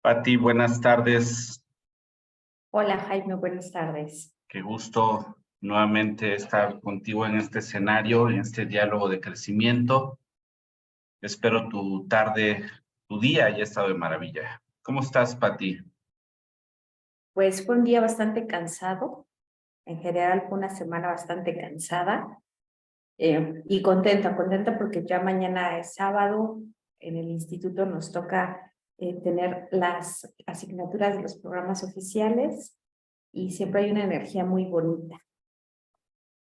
Pati, buenas tardes. Hola Jaime, buenas tardes. Qué gusto nuevamente estar contigo en este escenario, en este diálogo de crecimiento. Espero tu tarde, tu día haya estado de maravilla. ¿Cómo estás, Pati? Pues fue un día bastante cansado, en general fue una semana bastante cansada y contenta porque ya mañana es sábado, en el instituto nos toca tener las asignaturas de los programas oficiales y siempre hay una energía muy bonita.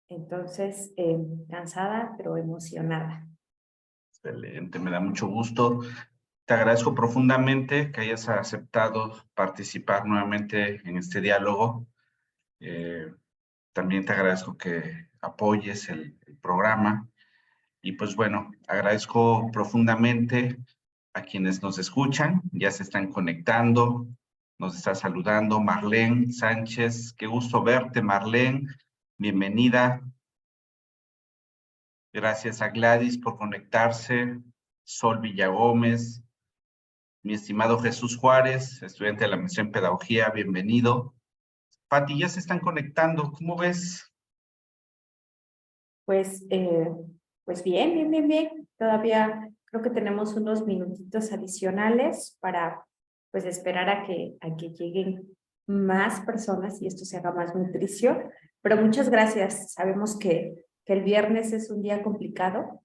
Entonces, cansada pero emocionada. Excelente, me da mucho gusto. Te agradezco profundamente que hayas aceptado participar nuevamente en este diálogo. Eh, También te agradezco que apoyes el programa. Y pues bueno, agradezco profundamente a quienes nos escuchan, ya se están conectando, nos está saludando Marlene Sánchez, qué gusto verte, Marlene, bienvenida. Gracias a Gladys por conectarse, Sol Villagómez, mi estimado Jesús Juárez, estudiante de la maestría en pedagogía, bienvenido. Pati, ya se están conectando, ¿cómo ves? Pues, pues bien. Todavía creo que tenemos unos minutitos adicionales para pues esperar a que lleguen más personas y esto se haga más nutricio. Pero muchas gracias. Sabemos que el viernes es un día complicado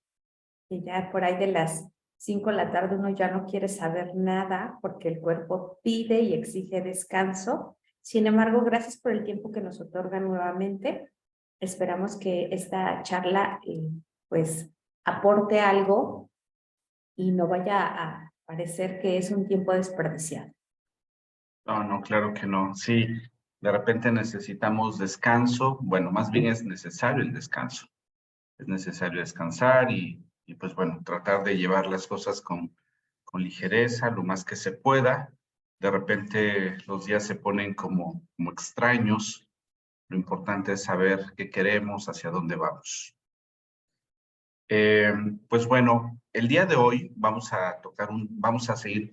y ya por ahí de las 5 de la tarde uno ya no quiere saber nada porque el cuerpo pide y exige descanso. Sin embargo, gracias por el tiempo que nos otorgan nuevamente. Esperamos que esta charla pues aporte algo y no vaya a parecer que es un tiempo desperdiciado. No, no, claro que no. Sí, de repente necesitamos descanso. Bueno, más bien es necesario el descanso. Es necesario descansar y pues bueno, tratar de llevar las cosas con ligereza, lo más que se pueda. De repente los días se ponen como extraños. Lo importante es saber qué queremos, hacia dónde vamos. Eh, pues bueno, el día de hoy vamos a vamos a seguir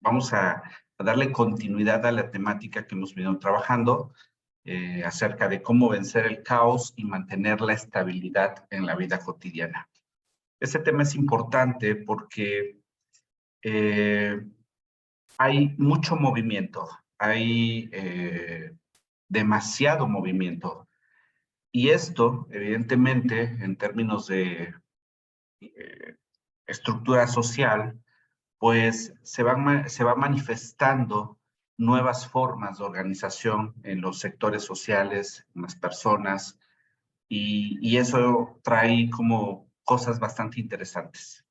vamos a darle continuidad a la temática que hemos venido trabajando acerca de cómo vencer el caos y mantener la estabilidad en la vida cotidiana. Este tema es importante porque eh, hay mucho movimiento, hay demasiado movimiento. Y esto, evidentemente, en términos de eh, estructura social, pues se va manifestando nuevas formas de organización en los sectores sociales, en las personas, y eso trae como cosas bastante interesantes.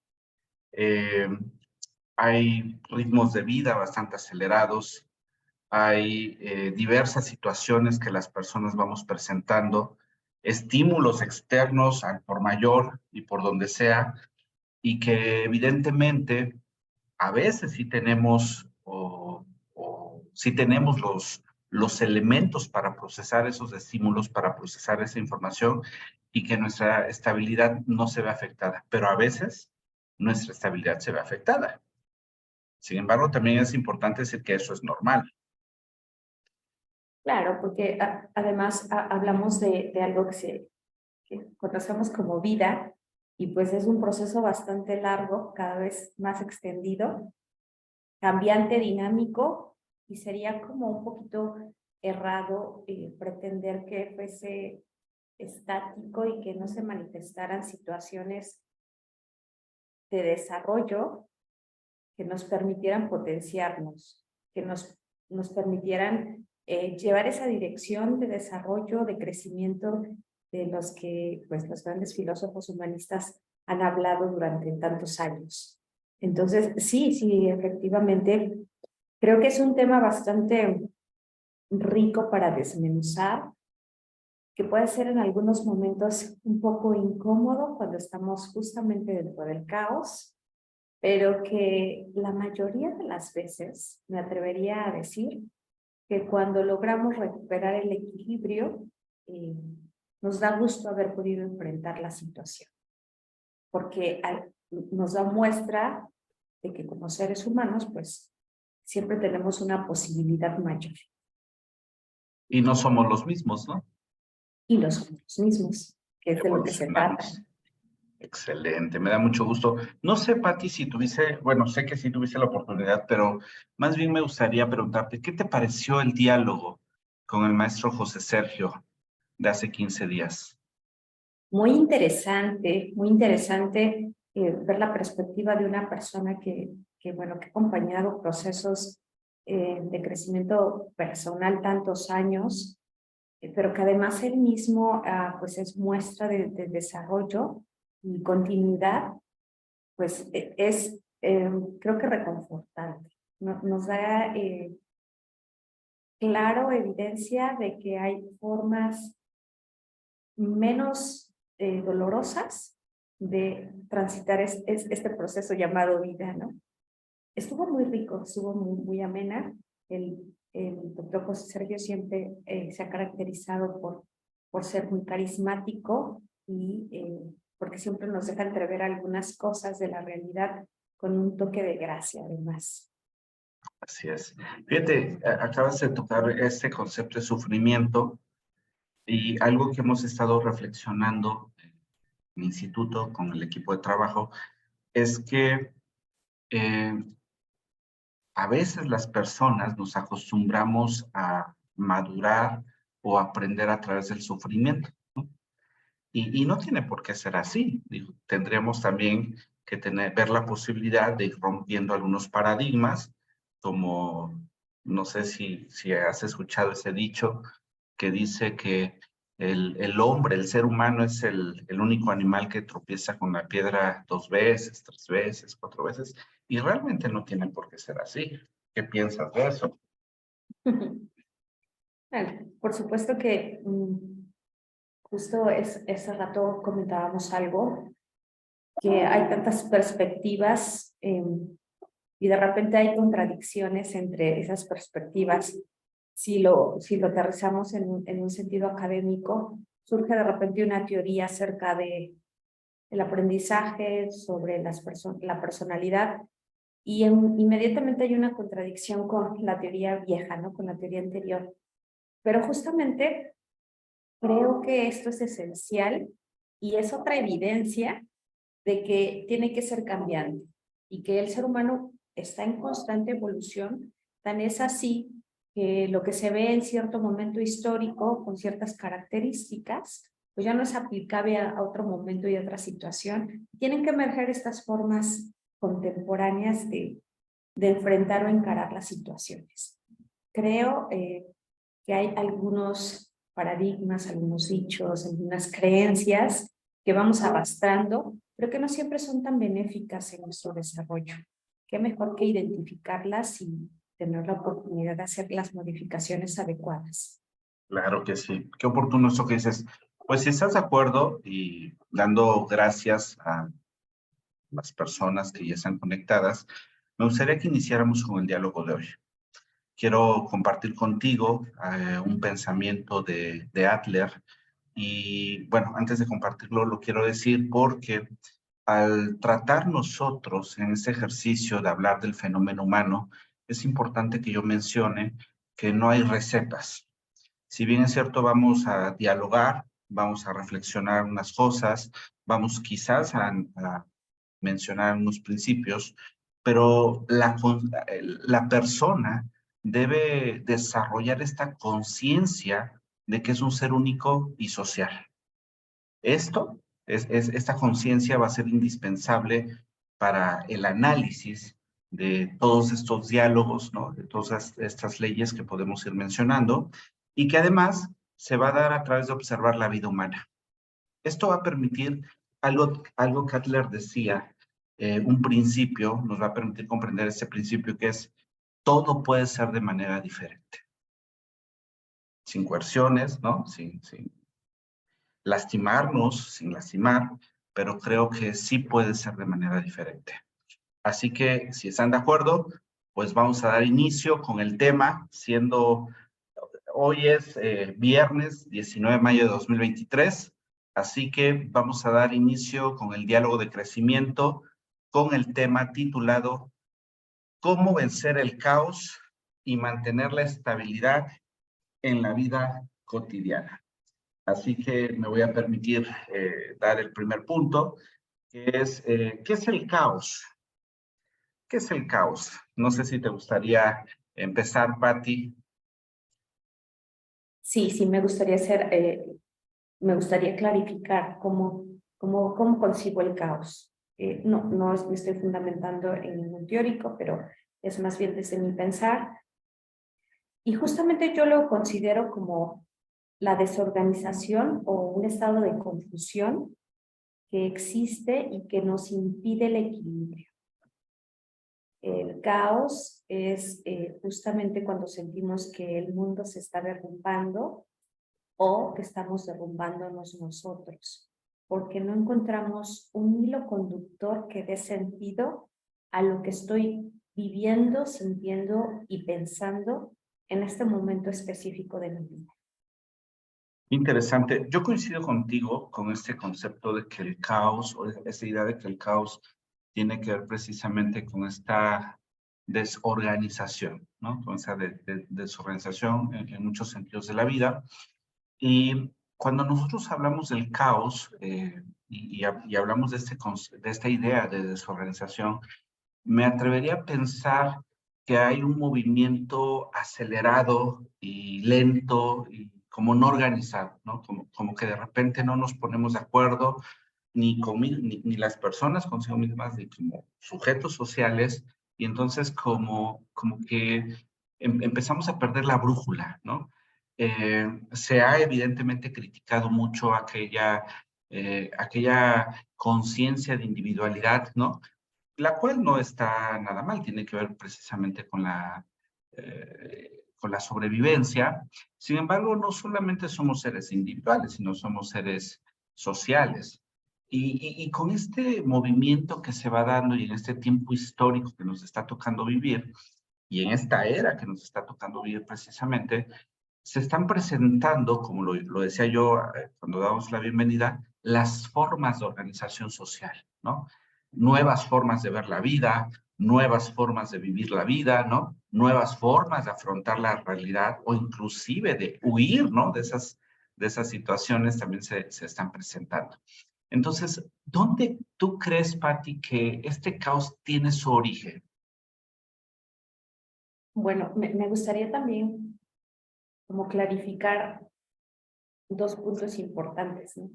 Eh, Hay ritmos de vida bastante acelerados, hay diversas situaciones que las personas vamos presentando, estímulos externos al por mayor y por donde sea, y que evidentemente a veces sí tenemos o sí tenemos los elementos para procesar esos estímulos, para procesar esa información y que nuestra estabilidad no se ve afectada, pero a veces nuestra estabilidad se ve afectada. Sin embargo, también es importante decir que eso es normal. Claro, porque además hablamos de algo que conocemos como vida y pues es un proceso bastante largo, cada vez más extendido, cambiante, dinámico, y sería como un poquito errado pretender que fuese estático y que no se manifestaran situaciones de desarrollo que nos permitieran potenciarnos, que nos permitieran llevar esa dirección de desarrollo, de crecimiento de los que pues, los grandes filósofos humanistas han hablado durante tantos años. Entonces, sí, efectivamente, creo que es un tema bastante rico para desmenuzar, que puede ser en algunos momentos un poco incómodo cuando estamos justamente dentro del caos, pero que la mayoría de las veces, me atrevería a decir, que cuando logramos recuperar el equilibrio, eh, nos da gusto haber podido enfrentar la situación, porque nos da muestra de que como seres humanos, pues siempre tenemos una posibilidad mayor. Y no somos los mismos, ¿no? Y no somos los mismos, que es de lo que se trata. Evolucionamos. Excelente, me da mucho gusto. No sé, Pati, si tuviste, bueno, sé que sí tuviste la oportunidad, pero más bien me gustaría preguntarte, ¿qué te pareció el diálogo con el maestro José Sergio de hace 15 días? Muy interesante ver la perspectiva de una persona bueno, que ha acompañado procesos de crecimiento personal tantos años, pero que además él mismo pues es muestra de desarrollo y continuidad, pues creo que reconfortante. Nos da claro evidencia de que hay formas menos dolorosas de transitar este proceso llamado vida, ¿no? Estuvo muy rico, estuvo muy amena. El doctor José Sergio siempre se ha caracterizado por ser muy carismático y porque siempre nos deja entrever algunas cosas de la realidad con un toque de gracia, además. Así es. Fíjate, acabas de tocar este concepto de sufrimiento y algo que hemos estado reflexionando en mi instituto con el equipo de trabajo es que eh, a veces las personas nos acostumbramos a madurar o aprender a través del sufrimiento, ¿no? Y no tiene por qué ser así. Digo, tendríamos también que ver la posibilidad de ir rompiendo algunos paradigmas, como, no sé si has escuchado ese dicho que dice que el hombre, el ser humano, es el único animal que tropieza con la piedra 2 veces, 3 veces, 4 veces, y realmente no tiene por qué ser así. ¿Qué piensas de eso? Bueno, por supuesto que justo ese rato comentábamos algo, que hay tantas perspectivas y de repente hay contradicciones entre esas perspectivas. Si lo aterrizamos en un sentido académico, surge de repente una teoría acerca del aprendizaje, sobre la personalidad, y inmediatamente hay una contradicción con la teoría vieja, ¿no? Con la teoría anterior. Pero justamente creo que esto es esencial y es otra evidencia de que tiene que ser cambiante y que el ser humano está en constante evolución. Tan es así que lo que se ve en cierto momento histórico con ciertas características, pues ya no es aplicable a otro momento y a otra situación. Tienen que emerger estas formas contemporáneas de enfrentar o encarar las situaciones. Creo que hay algunos paradigmas, algunos dichos, algunas creencias que vamos arrastrando, pero que no siempre son tan benéficas en nuestro desarrollo. Qué mejor que identificarlas y tener la oportunidad de hacer las modificaciones adecuadas. Claro que sí. Qué oportuno eso que dices. Pues si estás de acuerdo y dando gracias a las personas que ya están conectadas, me gustaría que iniciáramos con el diálogo de hoy. Quiero compartir contigo un pensamiento de Adler y bueno, antes de compartirlo lo quiero decir porque al tratar nosotros en este ejercicio de hablar del fenómeno humano, es importante que yo mencione que no hay recetas. Si bien es cierto, vamos a dialogar, vamos a reflexionar unas cosas, vamos quizás a mencionar unos principios, pero la persona debe desarrollar esta conciencia de que es un ser único y social. Esta conciencia va a ser indispensable para el análisis de todos estos diálogos, ¿no? De todas estas leyes que podemos ir mencionando, y que además se va a dar a través de observar la vida humana. Esto va a permitir algo que Adler decía, un principio, nos va a permitir comprender ese principio que es todo puede ser de manera diferente. Sin coerciones, ¿no? Sin lastimarnos, sin lastimar, pero creo que sí puede ser de manera diferente. Así que, si están de acuerdo, pues vamos a dar inicio con el tema, siendo hoy es viernes 19 de mayo de 2023, así que vamos a dar inicio con el diálogo de crecimiento con el tema titulado cómo vencer el caos y mantener la estabilidad en la vida cotidiana. Así que me voy a permitir dar el primer punto, que es, ¿qué es el caos? ¿Qué es el caos? No sé si te gustaría empezar, Patti. Sí, sí, me gustaría clarificar cómo concibo el caos. No me estoy fundamentando en ningún teórico, pero es más bien desde mi pensar. Y justamente yo lo considero como la desorganización o un estado de confusión que existe y que nos impide el equilibrio. El caos es justamente cuando sentimos que el mundo se está derrumbando o que estamos derrumbándonos nosotros, porque no encontramos un hilo conductor que dé sentido a lo que estoy viviendo, sintiendo y pensando en este momento específico de mi vida. Interesante. Yo coincido contigo con este concepto de que el caos, o esa idea de que el caos tiene que ver precisamente con esta desorganización, ¿no? Con esa desorganización en muchos sentidos de la vida. Y cuando nosotros hablamos del caos y hablamos de esta idea de desorganización, me atrevería a pensar que hay un movimiento acelerado y lento y como no organizado, ¿no? Como que de repente no nos ponemos de acuerdo ni las personas consigo mismas, ni como sujetos sociales, y entonces como que empezamos a perder la brújula, ¿no? Se ha evidentemente criticado mucho aquella conciencia de individualidad, ¿no? La cual no está nada mal, tiene que ver precisamente con la sobrevivencia. Sin embargo, no solamente somos seres individuales, sino somos seres sociales. Y con este movimiento que se va dando y en este tiempo histórico que nos está tocando vivir, y en esta era que nos está tocando vivir precisamente, se están presentando, como lo decía yo cuando damos la bienvenida, las formas de organización social, ¿no? Nuevas formas de ver la vida, nuevas formas de vivir la vida, ¿no? Nuevas formas de afrontar la realidad o inclusive de huir, ¿no? De esas situaciones también se están presentando. Entonces, ¿dónde tú crees, Patti, que este caos tiene su origen? Bueno, me gustaría también como clarificar dos puntos importantes, ¿no?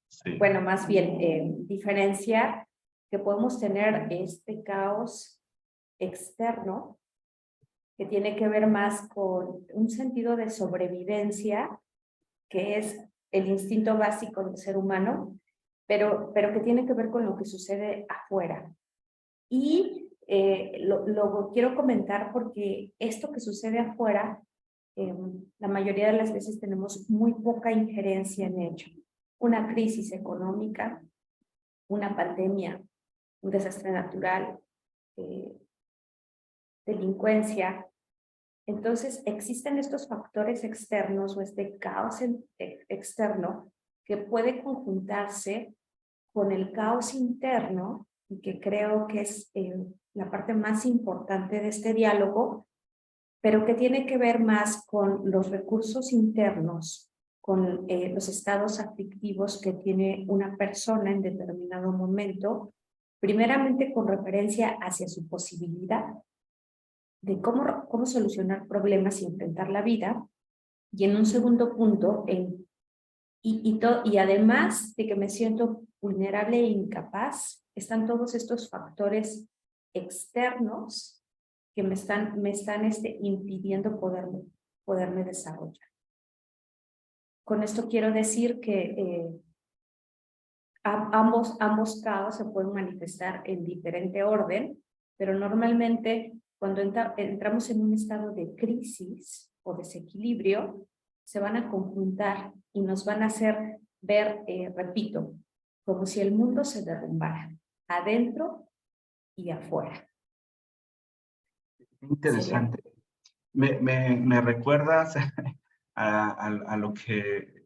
Sí. Bueno, más bien diferenciar que podemos tener este caos externo que tiene que ver más con un sentido de sobrevivencia, que es el instinto básico del ser humano, pero que tiene que ver con lo que sucede afuera. Y lo quiero comentar porque esto que sucede afuera, la mayoría de las veces tenemos muy poca injerencia en ello. Una crisis económica, una pandemia, un desastre natural, eh, delincuencia. Entonces, existen estos factores externos o este caos externo que puede conjuntarse con el caos interno y que creo que es la parte más importante de este diálogo, pero que tiene que ver más con los recursos internos, con los estados aflictivos que tiene una persona en determinado momento, primeramente con referencia hacia su posibilidad de cómo solucionar problemas y enfrentar la vida, y en un segundo punto, y además de que me siento vulnerable e incapaz, están todos estos factores externos que me están impidiendo poderme desarrollar. Con esto quiero decir que ambos caos se pueden manifestar en diferente orden, pero normalmente cuando entramos en un estado de crisis o desequilibrio, se van a conjuntar y nos van a hacer ver, repito, como si el mundo se derrumbara, adentro y afuera. Sería. Interesante. Me recuerdas a lo que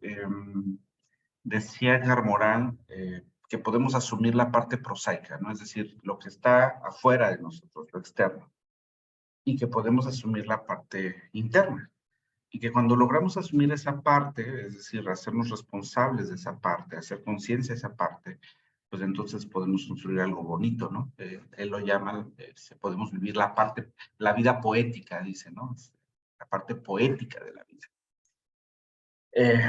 decía Edgar Morán, que podemos asumir la parte prosaica, ¿no? Es decir, lo que está afuera de nosotros, lo externo. y que podemos asumir la parte interna. Y que cuando logramos asumir esa parte, es decir, hacernos responsables de esa parte, hacer conciencia de esa parte, pues entonces podemos construir algo bonito, ¿no? Él lo llama, podemos vivir la parte, la vida poética, dice, ¿no? La parte poética de la vida. Eh,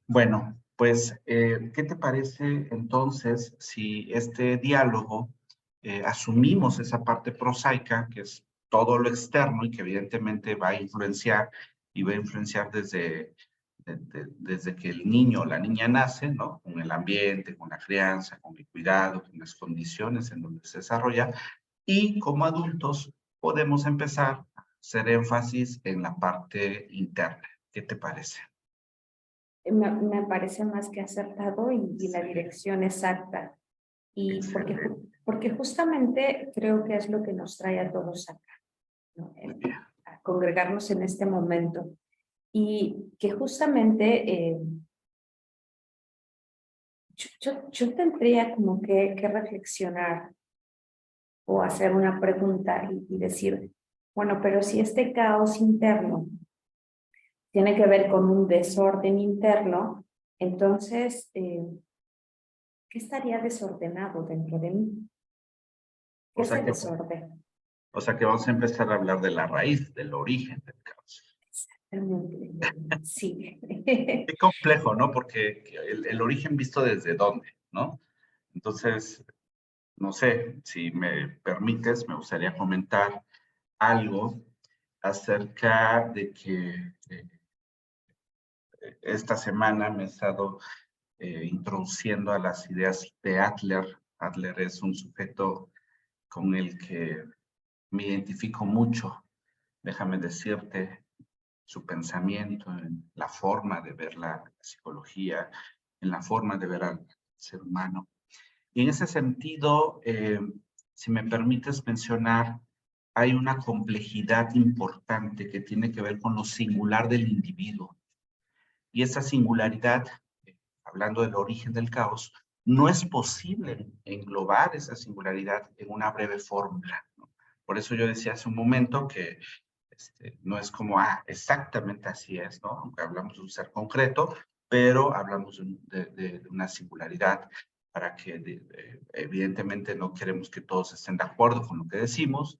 bueno, pues, ¿qué te parece entonces si este diálogo asumimos esa parte prosaica, que es todo lo externo y que evidentemente va a influenciar y va a influenciar desde que el niño o la niña nace, ¿no? Con el ambiente, con la crianza, con el cuidado, con las condiciones en donde se desarrolla, y como adultos podemos empezar a hacer énfasis en la parte interna. ¿Qué te parece? Me parece más que acertado y la dirección exacta. Y Excelente, porque justamente creo que es lo que nos trae a todos acá, ¿no? muy bien. A congregarnos en este momento. Y que justamente yo tendría como que reflexionar o hacer una pregunta y decir, bueno, pero si este caos interno tiene que ver con un desorden interno, entonces, ¿qué estaría desordenado dentro de mí? ¿Qué O es sea el que, desorden? o sea que vamos a empezar a hablar de la raíz, del origen del caos. Exactamente. Sí. Qué complejo, ¿no? Porque el origen visto desde dónde, ¿no? Entonces, no sé, si me permites, me gustaría comentar algo acerca de que esta semana me he estado introduciendo a las ideas de Adler. Adler es un sujeto con el que me identifico mucho, déjame decirte, su pensamiento, en la forma de ver la psicología, en la forma de ver al ser humano. Y en ese sentido, si me permites mencionar, hay una complejidad importante que tiene que ver con lo singular del individuo. Y esa singularidad, hablando del origen del caos, no es posible englobar esa singularidad en una breve fórmula, ¿no? Por eso yo decía hace un momento que no es como, exactamente así es, ¿no? Aunque hablamos de un ser concreto, pero hablamos de una singularidad para que, evidentemente, no queremos que todos estén de acuerdo con lo que decimos,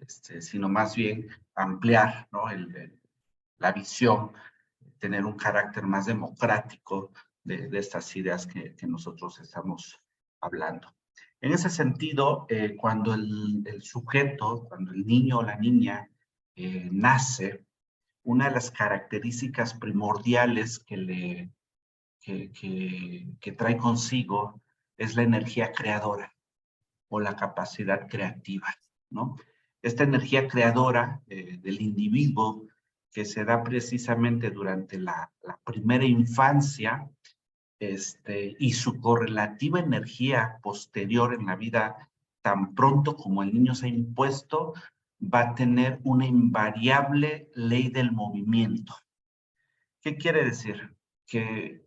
sino más bien ampliar, ¿no? La visión, tener un carácter más democrático de estas ideas que nosotros estamos hablando. En ese sentido, cuando el sujeto, cuando el niño o la niña nace, una de las características primordiales que trae consigo es la energía creadora o la capacidad creativa, ¿no? Esta energía creadora del individuo que se da precisamente durante la primera infancia, y su correlativa energía posterior en la vida, tan pronto como el niño se ha impuesto, va a tener una invariable ley del movimiento. ¿Qué quiere decir? Que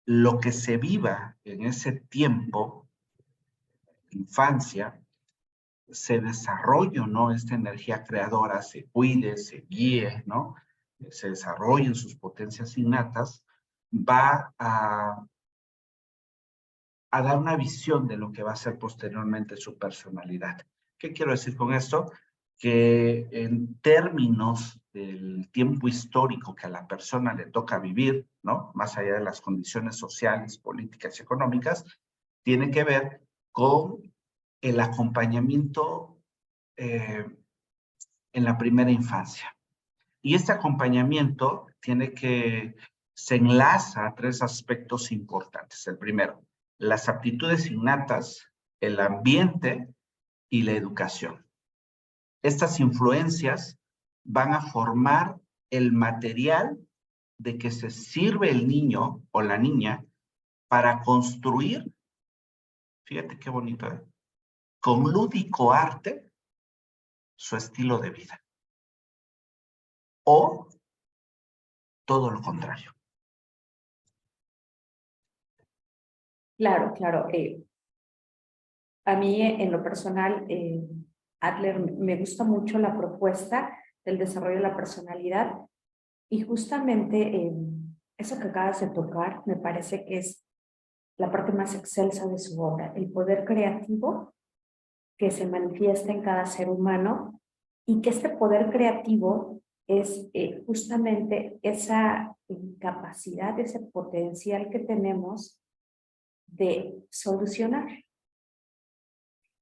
lo que se viva en ese tiempo, infancia, se desarrolle, ¿no? Esta energía creadora, se cuide, se guíe, ¿no? Se desarrollen sus potencias innatas, va a dar una visión de lo que va a ser posteriormente su personalidad. ¿Qué quiero decir con esto? Que en términos del tiempo histórico que a la persona le toca vivir, ¿no? Más allá de las condiciones sociales, políticas y económicas, tiene que ver con el acompañamiento en la primera infancia. Y este acompañamiento se enlaza a tres aspectos importantes. El primero, las aptitudes innatas, el ambiente y la educación. Estas influencias van a formar el material de que se sirve el niño o la niña para construir, fíjate qué bonito, con lúdico arte su estilo de vida. O todo lo contrario. Claro, claro. A mí, en lo personal, Adler, me gusta mucho la propuesta del desarrollo de la personalidad y justamente eso que acabas de tocar me parece que es la parte más excelsa de su obra, el poder creativo que se manifiesta en cada ser humano y que este poder creativo es justamente esa capacidad, ese potencial que tenemos de solucionar,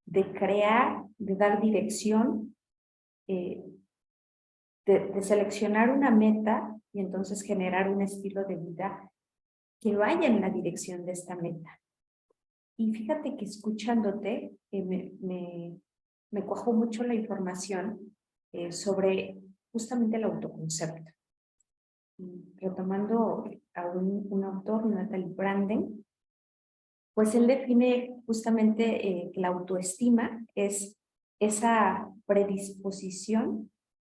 de crear, de dar dirección, eh, de seleccionar una meta y entonces generar un estilo de vida que vaya en la dirección de esta meta. Y fíjate que escuchándote me cuajó mucho la información sobre justamente el autoconcepto. Retomando a un autor, Natalie Branden, pues él define justamente la autoestima es esa predisposición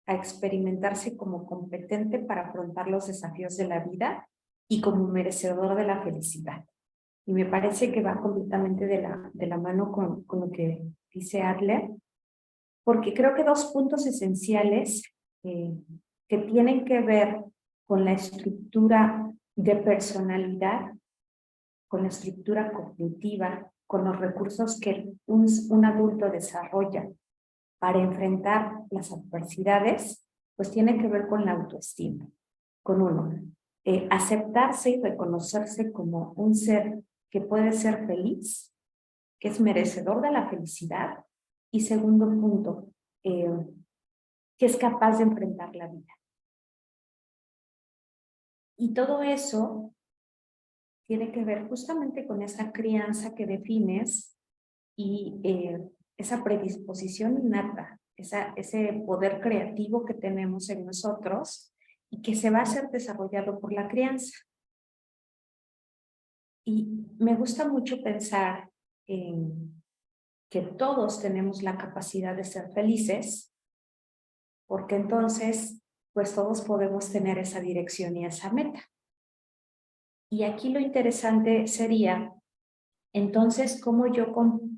a experimentarse como competente para afrontar los desafíos de la vida y como merecedor de la felicidad. Y me parece que va completamente de la mano con lo que dice Adler, porque creo que dos puntos esenciales que tienen que ver con la estructura de personalidad, con la estructura cognitiva, con los recursos que un adulto desarrolla para enfrentar las adversidades, pues tiene que ver con la autoestima, con uno. Aceptarse y reconocerse como un ser que puede ser feliz, que es merecedor de la felicidad, y segundo punto, que es capaz de enfrentar la vida. Y todo eso tiene que ver justamente con esa crianza que defines y esa predisposición innata, ese poder creativo que tenemos en nosotros y que se va a ser desarrollado por la crianza. Y me gusta mucho pensar en que todos tenemos la capacidad de ser felices, porque entonces, pues todos podemos tener esa dirección y esa meta. Y aquí lo interesante sería, entonces, cómo yo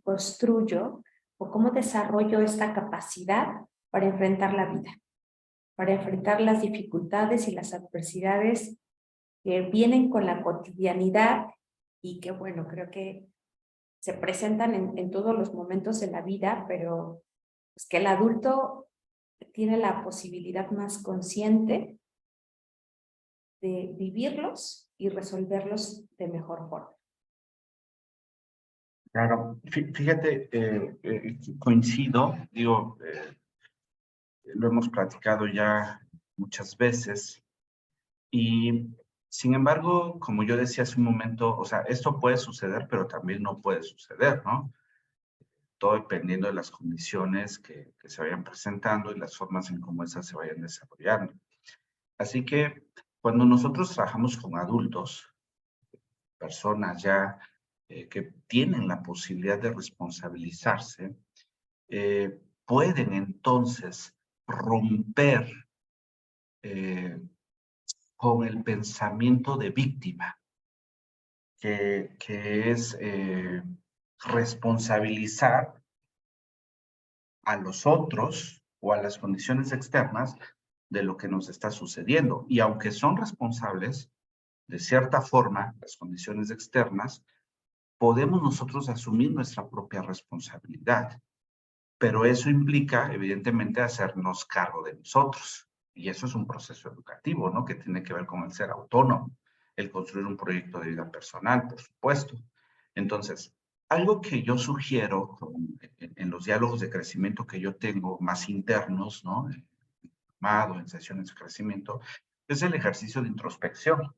construyo o cómo desarrollo esta capacidad para enfrentar la vida, para enfrentar las dificultades y las adversidades que vienen con la cotidianidad y que, bueno, creo que se presentan en todos los momentos de la vida, pero pues que el adulto tiene la posibilidad más consciente de vivirlos y resolverlos de mejor forma. Claro, fíjate, coincido, digo, lo hemos platicado ya muchas veces y sin embargo, como yo decía hace un momento, o sea, esto puede suceder, pero también no puede suceder, ¿no? Todo dependiendo de las condiciones que se vayan presentando y las formas en cómo esas se vayan desarrollando. Así que cuando nosotros trabajamos con adultos, personas ya que tienen la posibilidad de responsabilizarse, pueden entonces romper con el pensamiento de víctima, que es responsabilizar a los otros o a las condiciones externas de lo que nos está sucediendo. Y aunque son responsables, de cierta forma, las condiciones externas, podemos nosotros asumir nuestra propia responsabilidad. Pero eso implica, evidentemente, hacernos cargo de nosotros. Y eso es un proceso educativo, ¿no? Que tiene que ver con el ser autónomo, el construir un proyecto de vida personal, por supuesto. Entonces, algo que yo sugiero en los diálogos de crecimiento que yo tengo más internos, ¿no? En sesiones de crecimiento, es el ejercicio de introspección.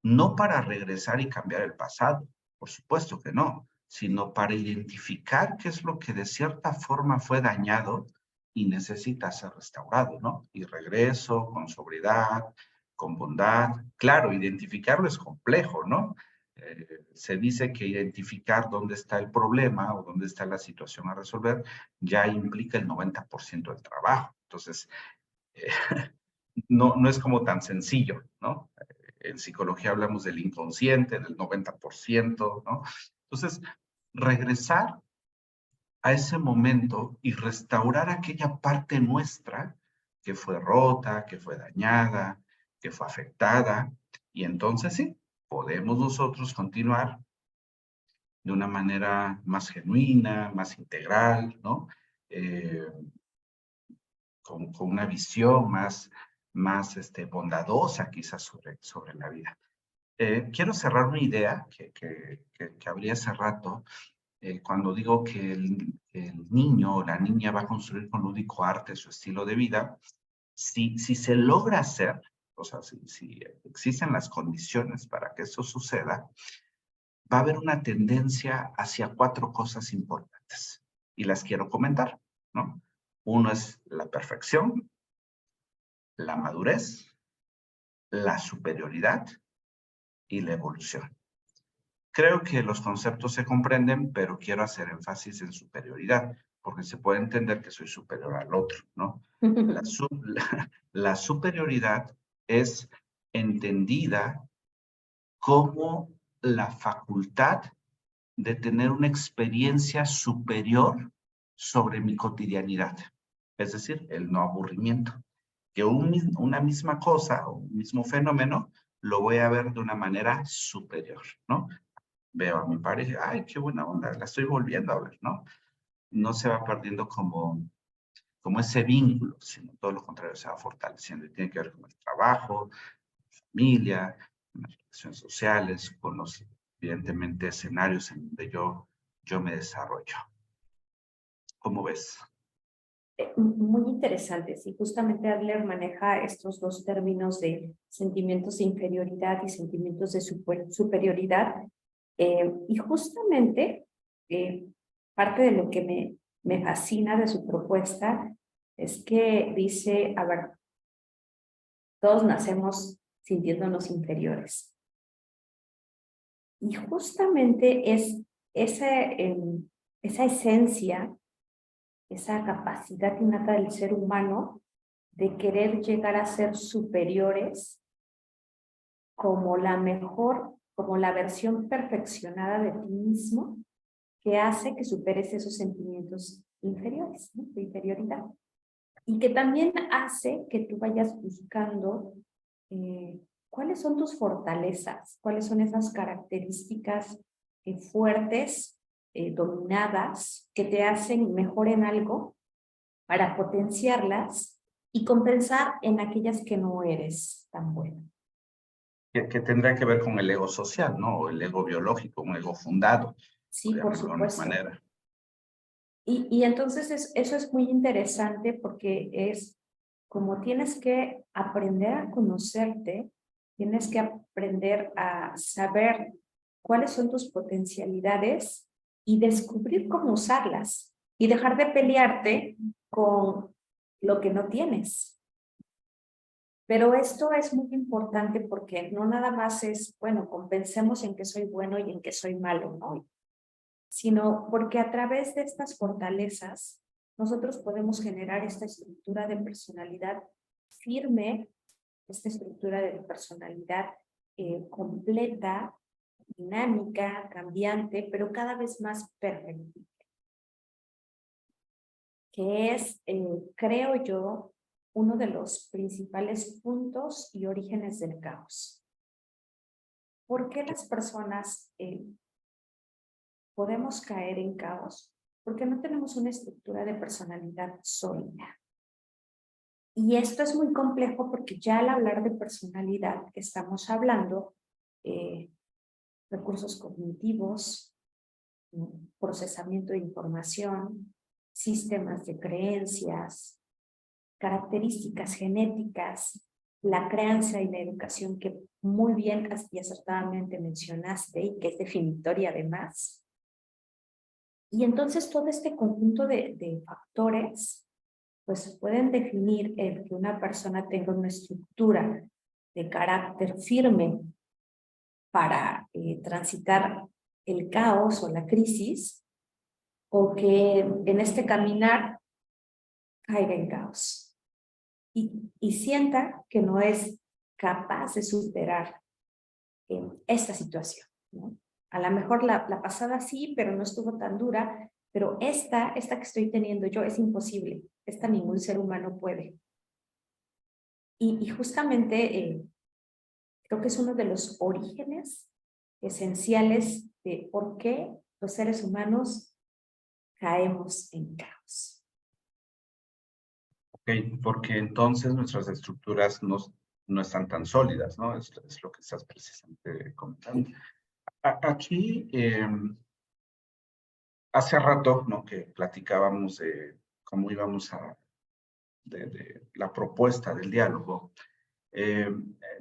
No para regresar y cambiar el pasado, por supuesto que no, sino para identificar qué es lo que de cierta forma fue dañado y necesita ser restaurado, ¿no? Y regreso con sobriedad, con bondad. Claro, identificarlo es complejo, ¿no? Se dice que identificar dónde está el problema o dónde está la situación a resolver ya implica el 90% del trabajo. Entonces, eh, no es como tan sencillo, ¿no? En psicología hablamos del inconsciente, del 90%, ¿no? Entonces, regresar a ese momento y restaurar aquella parte nuestra que fue rota, que fue dañada, que fue afectada. Y entonces sí, podemos nosotros continuar de una manera más genuina, más integral, ¿no? Con una visión más bondadosa quizás sobre la vida. Quiero cerrar una idea que abrí hace rato, cuando digo que el niño o la niña va a construir con lúdico arte su estilo de vida. Si se logra hacer, o sea, si existen las condiciones para que eso suceda, va a haber una tendencia hacia 4 cosas importantes, y las quiero comentar, ¿no? Uno es la perfección, la madurez, la superioridad y la evolución. Creo que los conceptos se comprenden, pero quiero hacer énfasis en superioridad, porque se puede entender que soy superior al otro, ¿no? La superioridad es entendida como la facultad de tener una experiencia superior sobre mi cotidianidad, es decir, el no aburrimiento. Que una misma cosa o un mismo fenómeno lo voy a ver de una manera superior, ¿no? Veo a mi pareja, ay, qué buena onda, la estoy volviendo a ver, ¿no? No se va perdiendo como ese vínculo, sino todo lo contrario, se va fortaleciendo. Y tiene que ver con el trabajo, familia, con las relaciones sociales, con los, evidentemente, escenarios en donde yo me desarrollo. ¿Cómo ves? Muy interesantes, y justamente Adler maneja estos dos términos de sentimientos de inferioridad y sentimientos de superioridad, y justamente parte de lo que me fascina de su propuesta es que dice, a ver, todos nacemos sintiéndonos inferiores, y justamente es esa esencia, esa capacidad innata del ser humano de querer llegar a ser superiores como la mejor, como la versión perfeccionada de ti mismo, que hace que superes esos sentimientos inferiores, ¿no? De inferioridad. Y que también hace que tú vayas buscando cuáles son tus fortalezas, cuáles son esas características fuertes, dominadas, que te hacen mejor en algo, para potenciarlas y compensar en aquellas que no eres tan bueno. Que tendrá que ver con el ego social, ¿no? O el ego biológico, un ego fundado, Sí, por por llamarlo de una supuesto. manera. Y entonces eso es muy interesante porque es como tienes que aprender a conocerte, tienes que aprender a saber cuáles son tus potencialidades y descubrir cómo usarlas y dejar de pelearte con lo que no tienes. Pero esto es muy importante porque no nada más es, bueno, compensemos en que soy bueno y en que soy malo, ¿no? Sino porque a través de estas fortalezas nosotros podemos generar esta estructura de personalidad firme, esta estructura de personalidad completa, dinámica, cambiante, pero cada vez más perfectible, que es, creo yo, uno de los principales puntos y orígenes del caos. ¿Por qué las personas podemos caer en caos? Porque no tenemos una estructura de personalidad sólida. Y esto es muy complejo porque ya al hablar de personalidad estamos hablando recursos cognitivos, procesamiento de información, sistemas de creencias, características genéticas, la crianza y la educación que muy bien y acertadamente mencionaste y que es definitoria además. Y entonces todo este conjunto de factores pues pueden definir el que una persona tenga una estructura de carácter firme para transitar el caos o la crisis, o que en este caminar caiga en caos y sienta que no es capaz de superar esta situación, ¿no? A lo mejor la pasada sí, pero no estuvo tan dura pero esta que estoy teniendo yo es imposible, esta ningún ser humano puede. Y justamente creo que es uno de los orígenes esenciales de por qué los seres humanos caemos en caos. Ok, porque entonces nuestras estructuras no están tan sólidas, ¿no? Es lo que estás precisamente comentando. Aquí, hace rato, ¿no? Que platicábamos de cómo íbamos de la propuesta del diálogo,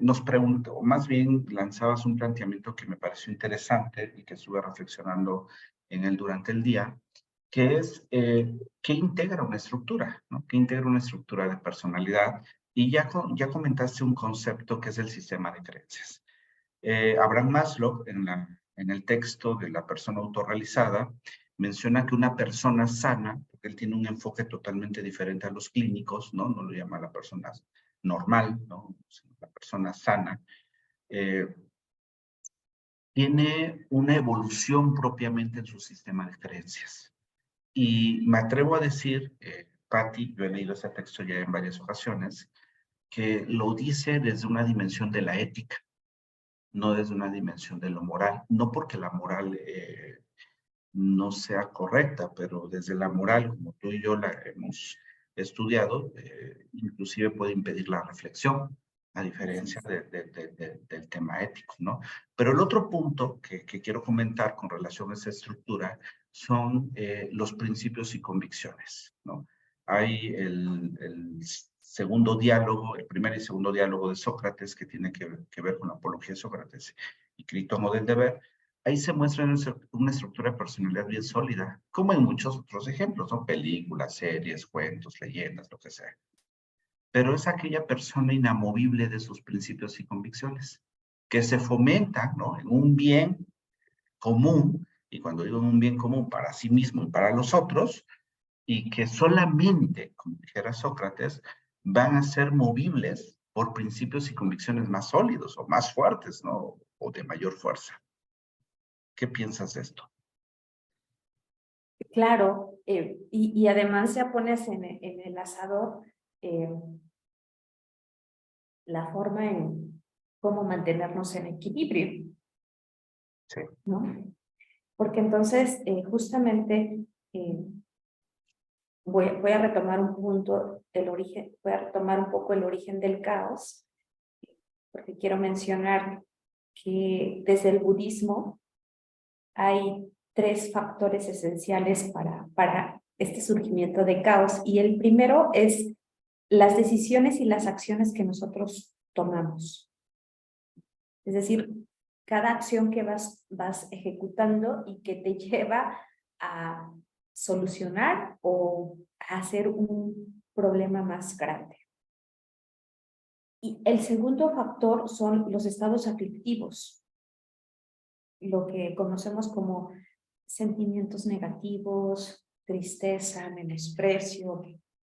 nos preguntó, más bien lanzabas un planteamiento que me pareció interesante y que estuve reflexionando en él durante el día, que es ¿qué integra una estructura? ¿No? ¿Qué integra una estructura de personalidad? Y ya comentaste un concepto que es el sistema de creencias. Abraham Maslow, en el texto de la persona autorrealizada, menciona que una persona sana, porque él tiene un enfoque totalmente diferente a los clínicos, ¿no? No lo llama la persona normal, ¿no? La persona sana, tiene una evolución propiamente en su sistema de creencias. Y me atrevo a decir, Patti, yo he leído ese texto ya en varias ocasiones, que lo dice desde una dimensión de la ética, no desde una dimensión de lo moral. No porque la moral no sea correcta, pero desde la moral, como tú y yo la hemos estudiado, inclusive puede impedir la reflexión, a diferencia del tema ético, ¿no? Pero el otro punto que quiero comentar con relación a esa estructura son los principios y convicciones, ¿no? Hay el segundo diálogo, el primer y segundo diálogo de Sócrates, que tiene que ver con la apología de Sócrates y Crítomo del deber. Ahí se muestra una estructura de personalidad bien sólida, como en muchos otros ejemplos, ¿no? Películas, series, cuentos, leyendas, lo que sea. Pero es aquella persona inamovible de sus principios y convicciones, que se fomenta, ¿no? En un bien común, y cuando digo un bien común para sí mismo y para los otros, y que solamente, como dijera Sócrates, van a ser movibles por principios y convicciones más sólidos o más fuertes, ¿no? O de mayor fuerza. ¿Qué piensas de esto? Claro, y además ya pones en el asador la forma en cómo mantenernos en equilibrio, Sí. ¿no? Porque entonces, justamente, voy a retomar un punto del origen, voy a retomar un poco el origen del caos, porque quiero mencionar que desde el budismo hay 3 factores esenciales para este surgimiento de caos, y el primero es las decisiones y las acciones que nosotros tomamos. Es decir, cada acción que vas ejecutando y que te lleva a solucionar o a hacer un problema más grande. Y el segundo factor son los estados aflictivos, lo que conocemos como sentimientos negativos, tristeza, menosprecio,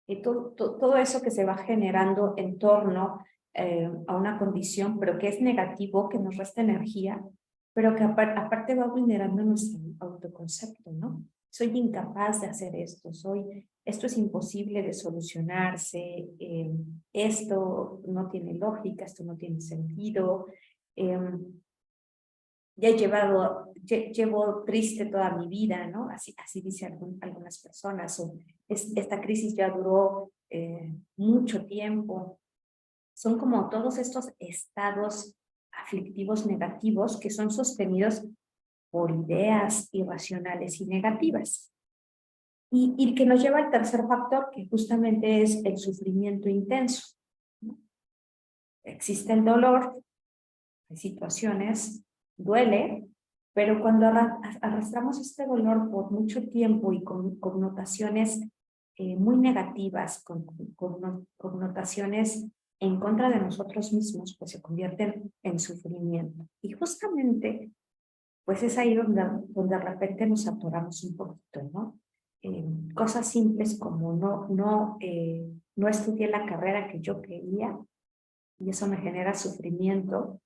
y todo eso que se va generando en torno a una condición, pero que es negativo, que nos resta energía, pero que aparte va vulnerando nuestro autoconcepto, ¿no? Soy incapaz de hacer esto, esto es imposible de solucionarse, esto no tiene lógica, esto no tiene sentido, ya llevo triste toda mi vida, ¿no? Así dicen algunas personas, o esta crisis ya duró mucho tiempo. Son como todos estos estados aflictivos negativos que son sostenidos por ideas irracionales y negativas. Y que nos lleva al tercer factor, que justamente es el sufrimiento intenso, ¿no? Existe el dolor, hay situaciones, duele, pero cuando arrastramos este dolor por mucho tiempo y con connotaciones muy negativas, con connotaciones en contra de nosotros mismos, pues se convierten en sufrimiento. Y justamente, pues es ahí donde de repente nos atoramos un poquito, ¿no? Cosas simples como no estudié la carrera que yo quería y eso me genera sufrimiento.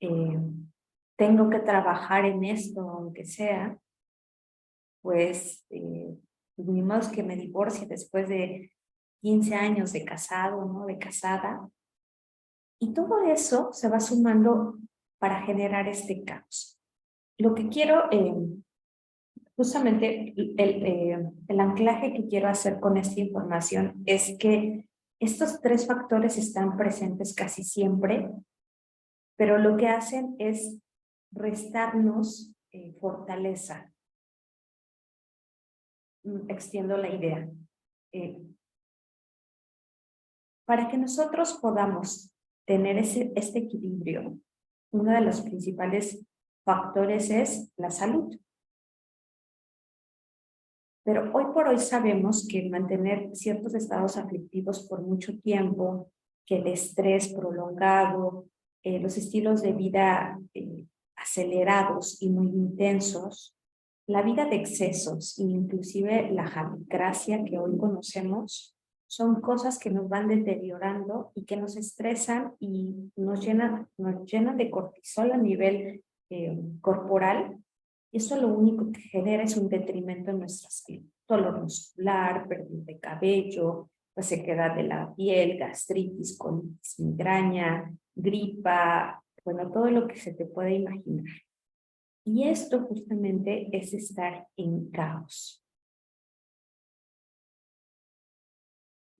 Tengo que trabajar en esto, aunque sea, pues ni modo que me divorcie después de 15 años de casado, ¿no? De casada. Y todo eso se va sumando para generar este caos. Lo que quiero, justamente el anclaje que quiero hacer con esta información es que estos tres factores están presentes casi siempre, pero lo que hacen es restarnos fortaleza. Extiendo la idea. Para que nosotros podamos tener este equilibrio, uno de los principales factores es la salud. Pero hoy por hoy sabemos que mantener ciertos estados aflictivos por mucho tiempo, que el estrés prolongado, los estilos de vida acelerados y muy intensos, la vida de excesos, inclusive la jalicracia que hoy conocemos, son cosas que nos van deteriorando y que nos estresan y nos llenan de cortisol a nivel corporal. Y eso lo único que genera es un detrimento en nuestra salud. Dolor muscular, pérdida de cabello, sequedad de la piel, gastritis, colitis, migraña, gripa, bueno, todo lo que se te puede imaginar. Y esto justamente es estar en caos.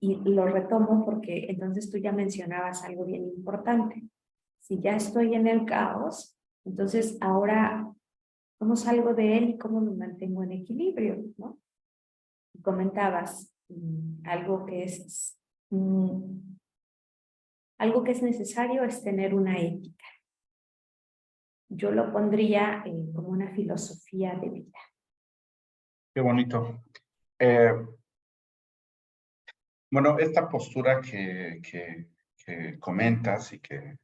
Y lo retomo porque entonces tú ya mencionabas algo bien importante. Si ya estoy en el caos, entonces ahora, ¿cómo salgo de él y cómo me mantengo en equilibrio? ¿No? Comentabas algo que es necesario es tener una ética. Yo lo pondría como una filosofía de vida. Qué bonito. Bueno, esta postura que comentas y que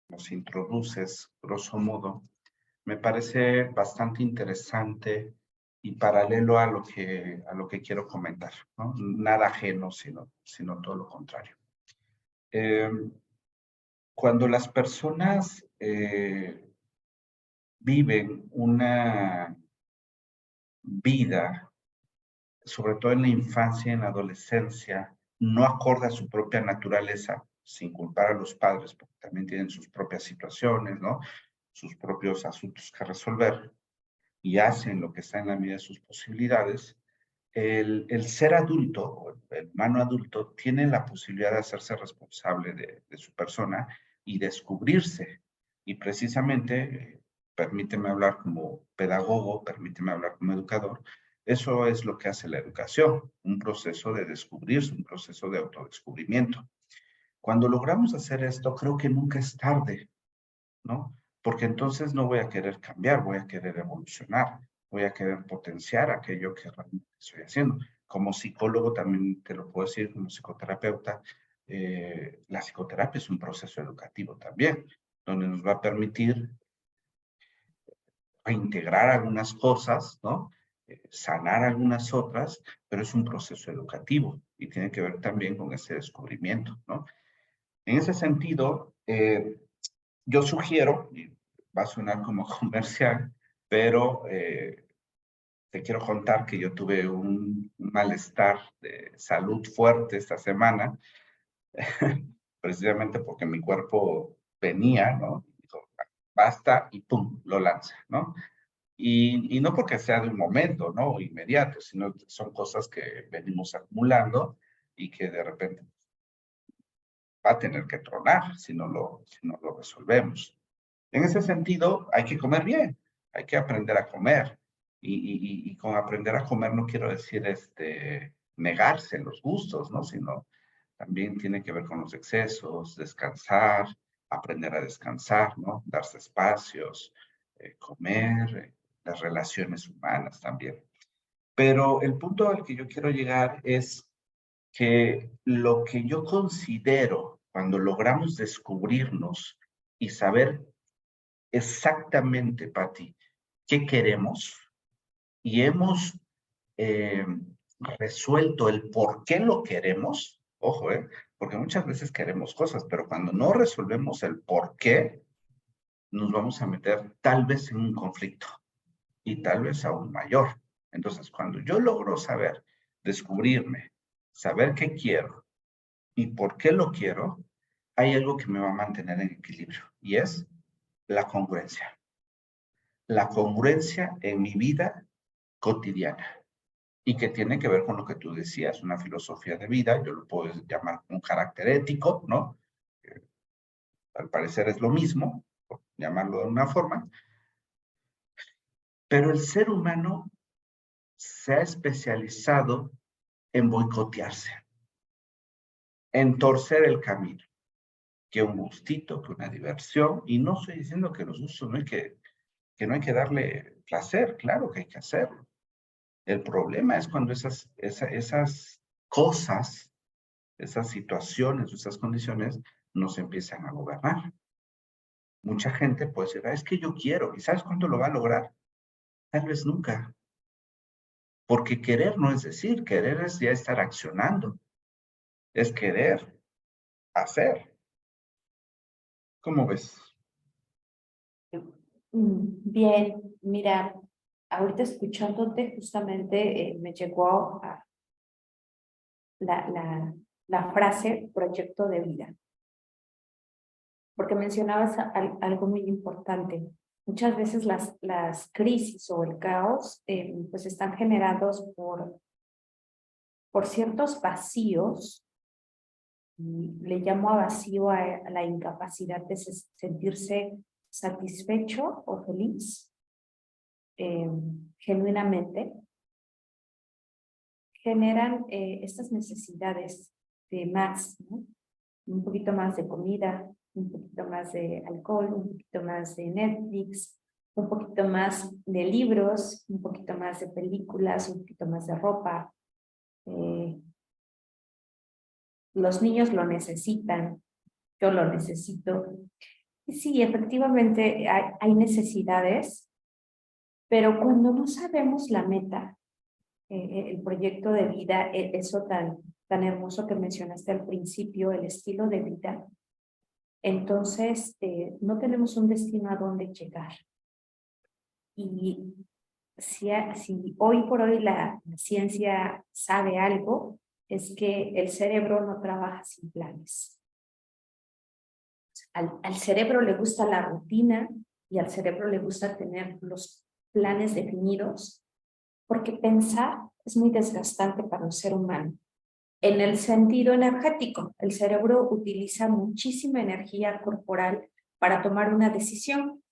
nos introduces, grosso modo, me parece bastante interesante y paralelo a lo que quiero comentar, ¿no? Nada ajeno, sino todo lo contrario. Cuando las personas viven una vida, sobre todo en la infancia y en la adolescencia, no acorde a su propia naturaleza, sin culpar a los padres, porque también tienen sus propias situaciones, ¿no? Sus propios asuntos que resolver, y hacen lo que está en la medida de sus posibilidades, el ser adulto, o el humano adulto, tiene la posibilidad de hacerse responsable de su persona y descubrirse. Y precisamente, permíteme hablar como pedagogo, permíteme hablar como educador, eso es lo que hace la educación, un proceso de descubrirse, un proceso de autodescubrimiento. Cuando logramos hacer esto, creo que nunca es tarde, ¿no? Porque entonces no voy a querer cambiar, voy a querer evolucionar, voy a querer potenciar aquello que realmente estoy haciendo. Como psicólogo también te lo puedo decir, como psicoterapeuta, la psicoterapia es un proceso educativo también, donde nos va a permitir reintegrar algunas cosas, ¿no? Sanar algunas otras, pero es un proceso educativo y tiene que ver también con ese descubrimiento, ¿no? En ese sentido, yo sugiero, y va a sonar como comercial, pero te quiero contar que yo tuve un malestar de salud fuerte esta semana, precisamente porque mi cuerpo venía, ¿no? Dijo, basta y pum, lo lanza, ¿no? Y no porque sea de un momento, ¿no? Inmediato, sino que son cosas que venimos acumulando y que de repente va a tener que tronar si no lo resolvemos. En ese sentido, hay que comer bien, hay que aprender a comer. Y con aprender a comer no quiero decir negarse los gustos, ¿no? Sino también tiene que ver con los excesos, descansar, aprender a descansar, ¿no? Darse espacios, comer, las relaciones humanas también. Pero el punto al que yo quiero llegar es que lo que yo considero cuando logramos descubrirnos y saber exactamente, Patti, qué queremos y hemos eh, resuelto el por qué lo queremos, ojo, porque muchas veces queremos cosas, pero cuando no resolvemos el por qué, nos vamos a meter tal vez en un conflicto y tal vez aún mayor. Entonces, cuando yo logro saber, descubrirme, saber qué quiero y por qué lo quiero, hay algo que me va a mantener en equilibrio y es la congruencia. La congruencia en mi vida cotidiana y que tiene que ver con lo que tú decías, una filosofía de vida, yo lo puedo llamar un carácter ético, ¿no? Al parecer es lo mismo, por llamarlo de una forma, pero el ser humano se ha especializado en boicotearse, en torcer el camino, que un gustito, que una diversión, y no estoy diciendo que los gustos que no hay que darle placer, claro que hay que hacerlo. El problema es cuando esas cosas, esas situaciones, esas condiciones nos empiezan a gobernar. Mucha gente puede decir, es que yo quiero, ¿y sabes cuándo lo va a lograr? Tal vez nunca. Porque querer no es decir, querer es ya estar accionando, es querer hacer. ¿Cómo ves? Bien, mira, ahorita escuchándote justamente me llegó a la frase proyecto de vida, porque mencionabas algo muy importante. Muchas veces las crisis o el caos pues están generados por ciertos vacíos, y le llamo a vacío a la incapacidad de sentirse satisfecho o feliz genuinamente, generan estas necesidades de más, ¿no? Un poquito más de comida, un poquito más de alcohol, un poquito más de Netflix, un poquito más de libros, un poquito más de películas, un poquito más de ropa. Los niños lo necesitan, yo lo necesito. Y sí, efectivamente hay necesidades, pero cuando no sabemos la meta, el proyecto de vida, eso tan hermoso que mencionaste al principio, el estilo de vida, entonces no tenemos un destino a dónde llegar. Y si hoy por hoy la ciencia sabe algo, es que el cerebro no trabaja sin planes. Al cerebro le gusta la rutina y al cerebro le gusta tener los planes definidos, porque pensar es muy desgastante para un ser humano. En el sentido energético, el cerebro utiliza muchísima energía corporal para tomar una decisión.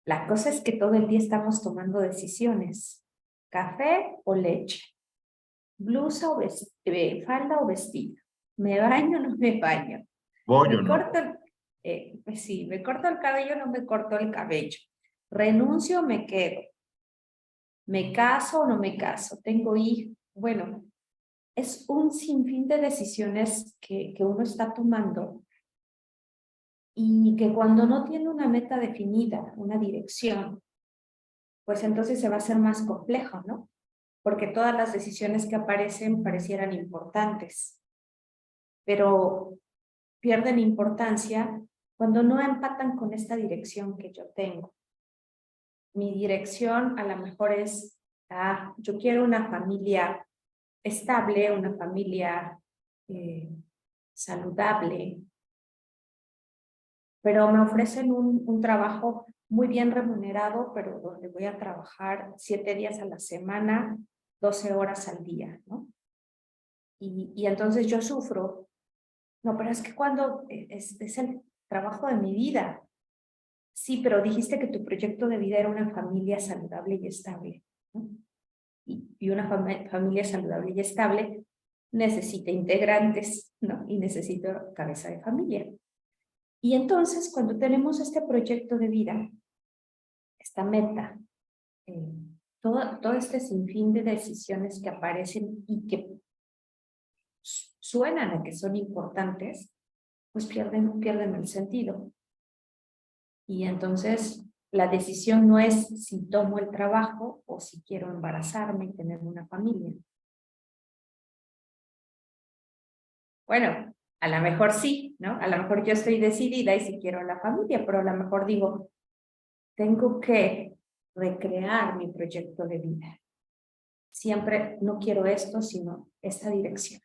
La cosa es que todo el día estamos tomando decisiones. Café o leche, blusa o falda o vestido, me baño o no me baño, Voy o me no. corto pues sí, me corto el cabello o no me corto el cabello, renuncio o me quedo, me caso o no me caso, tengo hijos. Bueno, es un sinfín de decisiones que uno está tomando y que cuando no tiene una meta definida, una dirección, pues entonces se va a hacer más complejo, ¿no? Porque todas las decisiones que aparecen parecieran importantes, pero pierden importancia cuando no empatan con esta dirección que yo tengo. Mi dirección a lo mejor es, yo quiero una familia estable, una familia saludable, pero me ofrecen un trabajo muy bien remunerado, pero donde voy a trabajar 7 días a la semana, 12 horas al día, ¿no? Y entonces yo sufro. No, pero es que cuando es el trabajo de mi vida. Sí, pero dijiste que tu proyecto de vida era una familia saludable y estable, ¿no? Y una familia saludable y estable necesita integrantes, ¿no? Y necesita cabeza de familia. Y entonces, cuando tenemos este proyecto de vida, esta meta, todo este sinfín de decisiones que aparecen y que suenan a que son importantes, pues pierden el sentido. Y entonces la decisión no es si tomo el trabajo o si quiero embarazarme y tener una familia. Bueno, a lo mejor sí, ¿no? A lo mejor yo estoy decidida y si quiero la familia, pero a lo mejor digo, tengo que recrear mi proyecto de vida. siempre no quiero esto, sino esta dirección.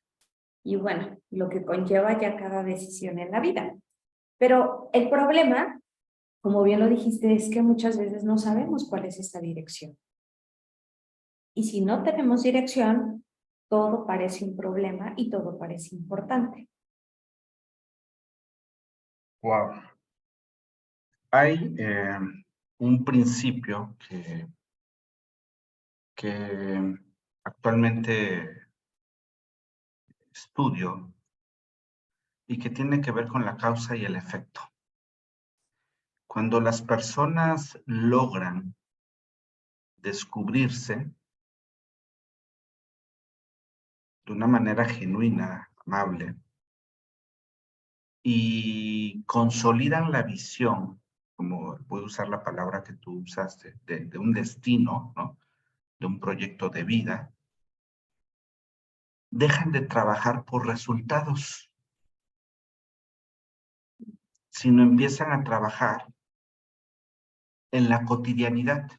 Y bueno, lo que conlleva ya cada decisión en la vida. Pero el problema, como bien lo dijiste, es que muchas veces no sabemos cuál es esta dirección. Y si no tenemos dirección, todo parece un problema y todo parece importante. Wow. Hay un principio que actualmente estudio y que tiene que ver con la causa y el efecto. Cuando las personas logran descubrirse de una manera genuina, amable, y consolidan la visión, como puedo usar la palabra que tú usaste, de un destino, ¿no? De un proyecto de vida, dejan de trabajar por resultados, sino empiezan a trabajar en la cotidianidad.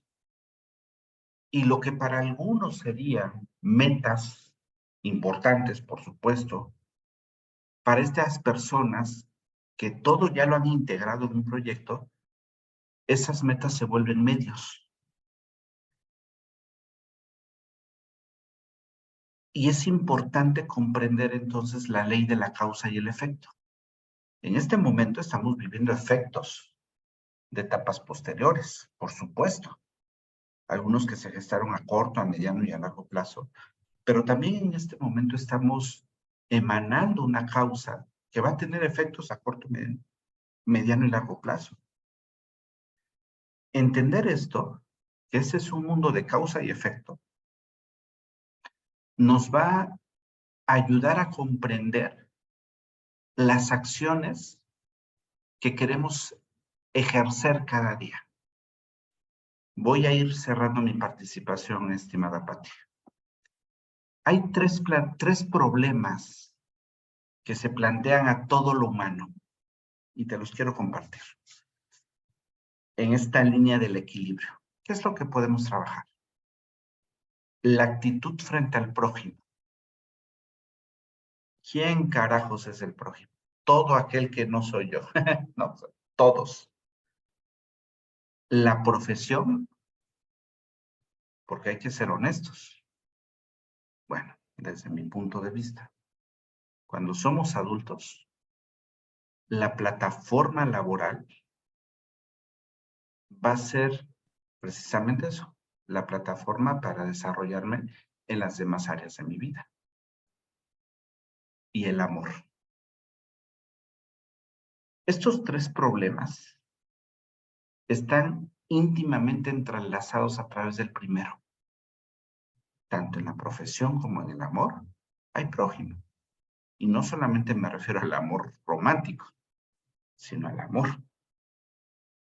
Y lo que para algunos serían metas importantes, por supuesto, para estas personas que todo ya lo han integrado en un proyecto, esas metas se vuelven medios. Y es importante comprender entonces la ley de la causa y el efecto. En este momento estamos viviendo efectos de etapas posteriores, por supuesto. Algunos que se gestaron a corto, a mediano y a largo plazo. Pero también en este momento estamos emanando una causa que va a tener efectos a corto, mediano y largo plazo. Entender esto, que ese es un mundo de causa y efecto, nos va a ayudar a comprender las acciones que queremos ejercer cada día. Voy a ir cerrando mi participación, estimada Pati. Hay tres problemas que se plantean a todo lo humano y te los quiero compartir en esta línea del equilibrio. ¿Qué es lo que podemos trabajar? La actitud frente al prójimo. ¿Quién carajos es el prójimo? Todo aquel que no soy yo. No, todos. La profesión, porque hay que ser honestos. Bueno, desde mi punto de vista, cuando somos adultos, la plataforma laboral va a ser precisamente eso, la plataforma para desarrollarme en las demás áreas de mi vida. Y el amor. Estos tres problemas están íntimamente entrelazados a través del primero. Tanto en la profesión como en el amor, hay prójimo. Y no solamente me refiero al amor romántico, sino al amor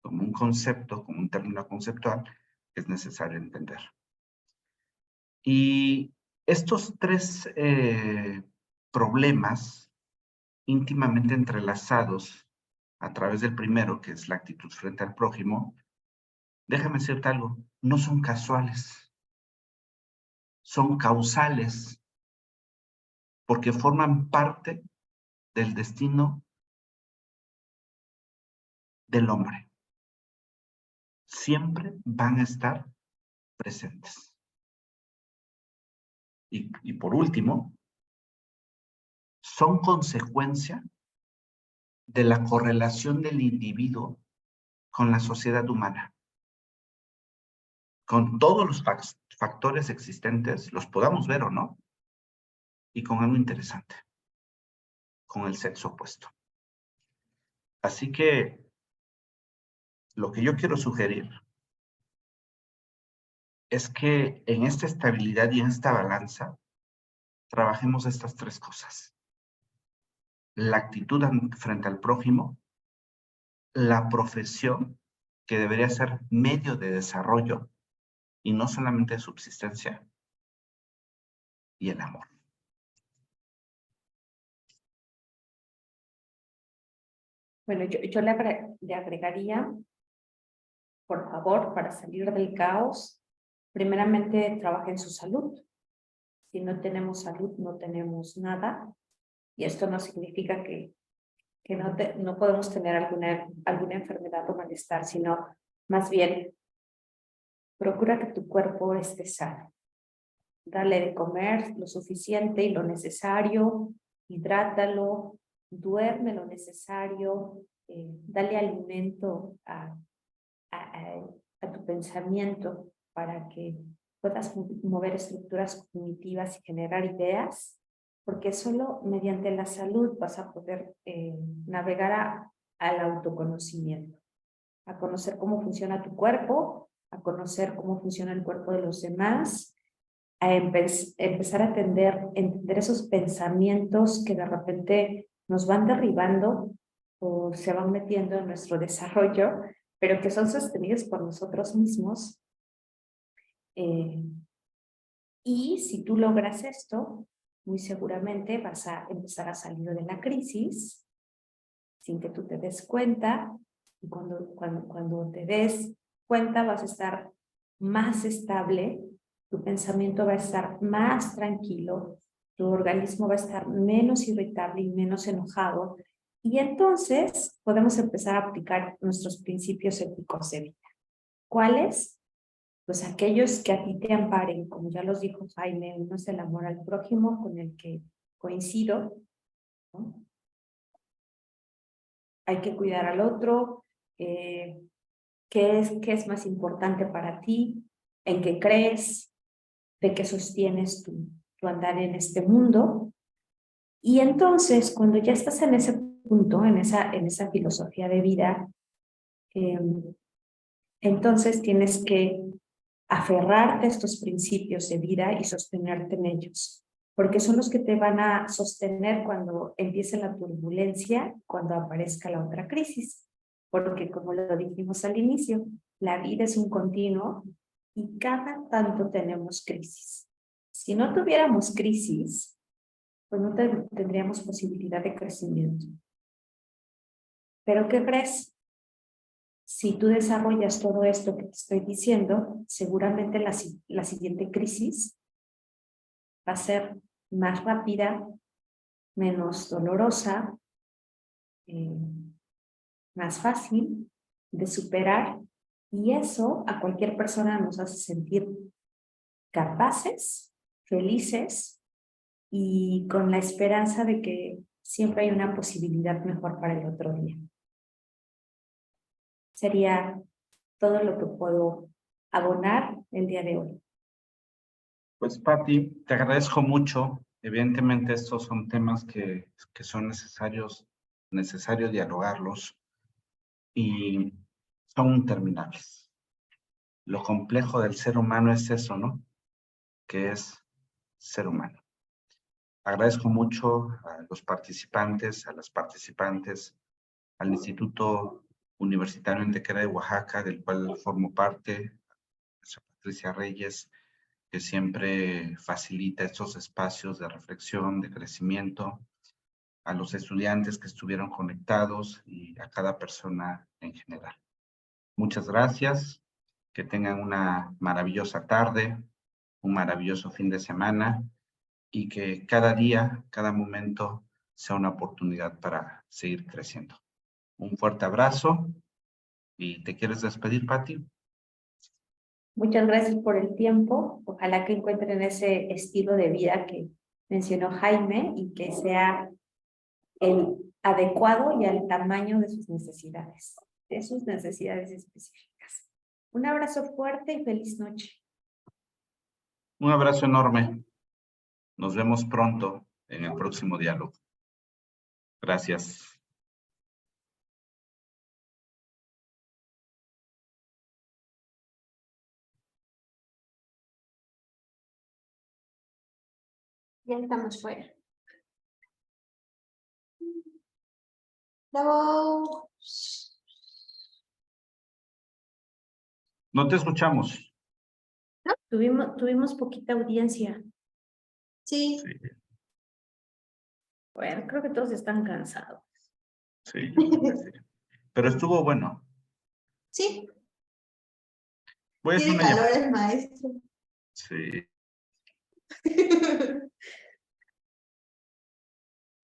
como un concepto, como un término conceptual que es necesario entender. Y estos tres problemas íntimamente entrelazados a través del primero, que es la actitud frente al prójimo, déjame decirte algo, no son casuales, son causales, porque forman parte del destino del hombre. Siempre van a estar presentes. Y por último, son consecuencia de la correlación del individuo con la sociedad humana. Con todos los factores existentes, los podamos ver o no, y con algo interesante, con el sexo opuesto. Así que lo que yo quiero sugerir es que en esta estabilidad y en esta balanza trabajemos estas tres cosas. La actitud frente al prójimo, la profesión, que debería ser medio de desarrollo y no solamente de subsistencia, y el amor. Bueno, yo le agregaría, por favor, para salir del caos, primeramente trabaje en su salud. Si no tenemos salud, no tenemos nada. Y esto no significa que no podemos tener alguna enfermedad o malestar, sino más bien procura que tu cuerpo esté sano. Dale de comer lo suficiente y lo necesario, hidrátalo, duerme lo necesario, dale alimento a tu pensamiento para que puedas mover estructuras cognitivas y generar ideas, porque solo mediante la salud vas a poder navegar al autoconocimiento, a conocer cómo funciona tu cuerpo, a conocer cómo funciona el cuerpo de los demás, a empezar a entender esos pensamientos que de repente nos van derribando o se van metiendo en nuestro desarrollo, pero que son sostenidos por nosotros mismos. Y si tú logras esto, muy seguramente vas a empezar a salir de la crisis sin que tú te des cuenta, y cuando te des cuenta vas a estar más estable, tu pensamiento va a estar más tranquilo, tu organismo va a estar menos irritable y menos enojado, y entonces podemos empezar a aplicar nuestros principios éticos de vida. ¿Cuáles? Pues aquellos que a ti te amparen, como ya los dijo Jaime, uno es el amor al prójimo, con el que coincido, ¿no? Hay que cuidar al otro, ¿qué es más importante para ti? ¿En qué crees? ¿De qué sostienes tu andar en este mundo? Y entonces, cuando ya estás en ese punto, en esa filosofía de vida, entonces tienes que aferrarte a estos principios de vida y sostenerte en ellos, porque son los que te van a sostener cuando empiece la turbulencia, cuando aparezca la otra crisis, porque como lo dijimos al inicio, la vida es un continuo y cada tanto tenemos crisis. Si no tuviéramos crisis, pues no tendríamos posibilidad de crecimiento. ¿Pero qué crees? Si tú desarrollas todo esto que te estoy diciendo, seguramente la siguiente crisis va a ser más rápida, menos dolorosa, más fácil de superar, y eso a cualquier persona nos hace sentir capaces, felices y con la esperanza de que siempre hay una posibilidad mejor para el otro día. Sería todo lo que puedo abonar el día de hoy. Pues, Pati, te agradezco mucho. Evidentemente, estos son temas que son necesario dialogarlos y son interminables. Lo complejo del ser humano es eso, ¿no? Que es ser humano. Agradezco mucho a los participantes, a las participantes, al Instituto Universitario Antequera de Oaxaca, del cual formo parte, a Patricia Reyes, que siempre facilita estos espacios de reflexión, de crecimiento, a los estudiantes que estuvieron conectados y a cada persona en general. Muchas gracias, que tengan una maravillosa tarde, un maravilloso fin de semana y que cada día, cada momento sea una oportunidad para seguir creciendo. Un fuerte abrazo y ¿te quieres despedir, Pati? Muchas gracias por el tiempo. Ojalá que encuentren ese estilo de vida que mencionó Jaime y que sea el adecuado y al tamaño de sus necesidades específicas. Un abrazo fuerte y feliz noche. Un abrazo enorme. Nos vemos pronto en el próximo diálogo. Gracias. Ya estamos fuera. Bravo. No te escuchamos. Tuvimos poquita audiencia. Sí. Sí, Bueno, creo que todos están cansados. sí, yo creo que sí. Pero estuvo bueno. Sí. Voy a hacer Tiene una calor llamada. el maestro. Sí.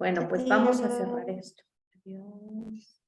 Bueno, pues vamos a cerrar esto. Adiós.